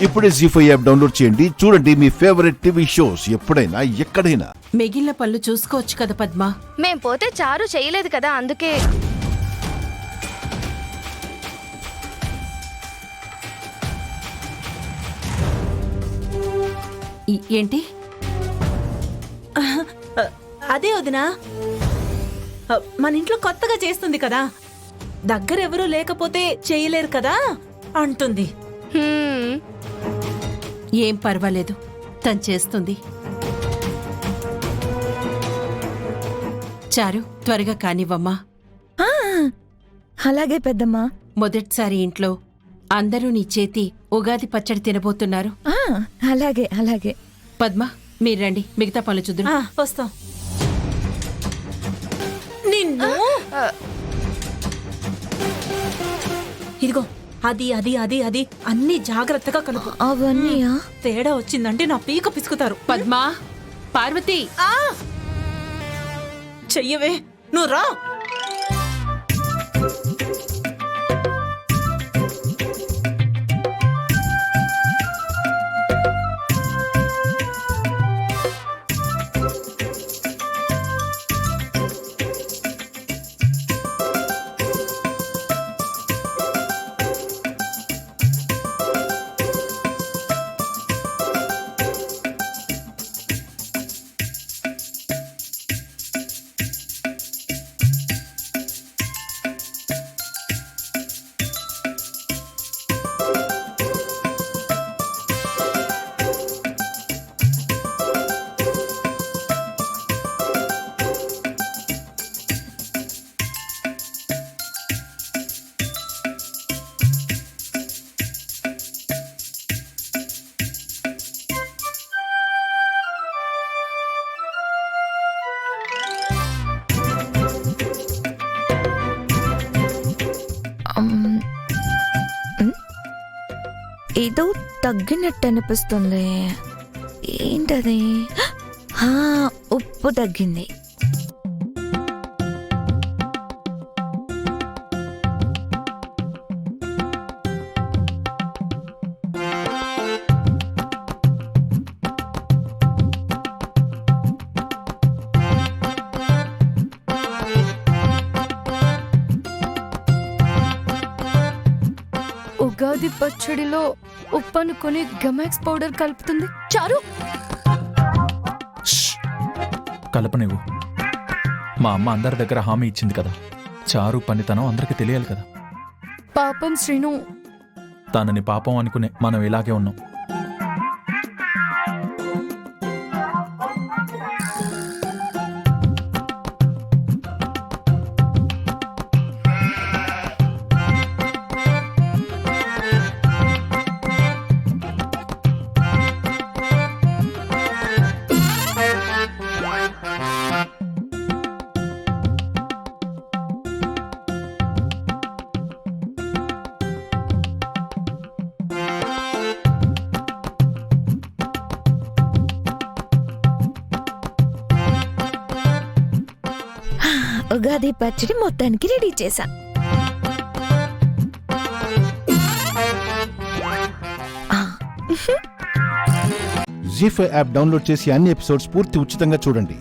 ఇప్పుడే జీ5 app download చేయండి. చూడండి మీ ఫేవరెట్ టీవీ షోస్ ఎప్పుడైనా ఎక్కడైనా. మిగిలిన పనులు చూసుకోవచ్చు కదా పద్మ. మేం పోతే చారు చేయలేదు కదా, అందుకే. ఏంటి? అదే వదినా, మన ఇంట్లో కొత్తగా చేస్తుంది కదా, దగ్గరెవరూ లేకపోతే చేయలేరు కదా అంటుంది. ఏం పర్వాలేదు, తను చేస్తుంది. చారు, త్వరగా కానివ్వమ్మా. అలాగే పెద్దమ్మా. మొదటిసారి ఇంట్లో అందరూ నీ చేతి ఉగాది పచ్చడి తినబోతున్నారు. అలాగే అలాగే. పద్మ, మీరు రండి, మిగతా పనులు చూద్దాం. వస్తాం. నిన్ను ఇదిగో అది అది అది అది అన్ని జాగ్రత్తగా కలుపు. అవన్నీ తేడా వచ్చిందంటే నా పీక పిసుకుతారు. పద్మ, పార్వతి, చెయ్యవే, నువ్వు రా. ఏదో తగ్గినట్టు అనిపిస్తుంది. ఏంటది? ఉప్పు తగ్గింది. ఉగాది పచ్చడిలో ఉప్పు అనుకుని గమాక్స్ పౌడర్ కలుపుతుంది. చారు, కలపనివ్వు. మా అమ్మ అందరి దగ్గర హామీ ఇచ్చింది కదా, చారు పనితనం అందరికి తెలియాలి కదా. పాపం శ్రీను. తనని పాపం అనుకునే మనం ఇలాగే ఉన్నాం. ఉగాది పచ్చడి మొత్తానికి రెడీ చేశా. జీ5 యాప్ డౌన్లోడ్ చేసి అన్ని ఎపిసోడ్స్ పూర్తి ఉచితంగా చూడండి.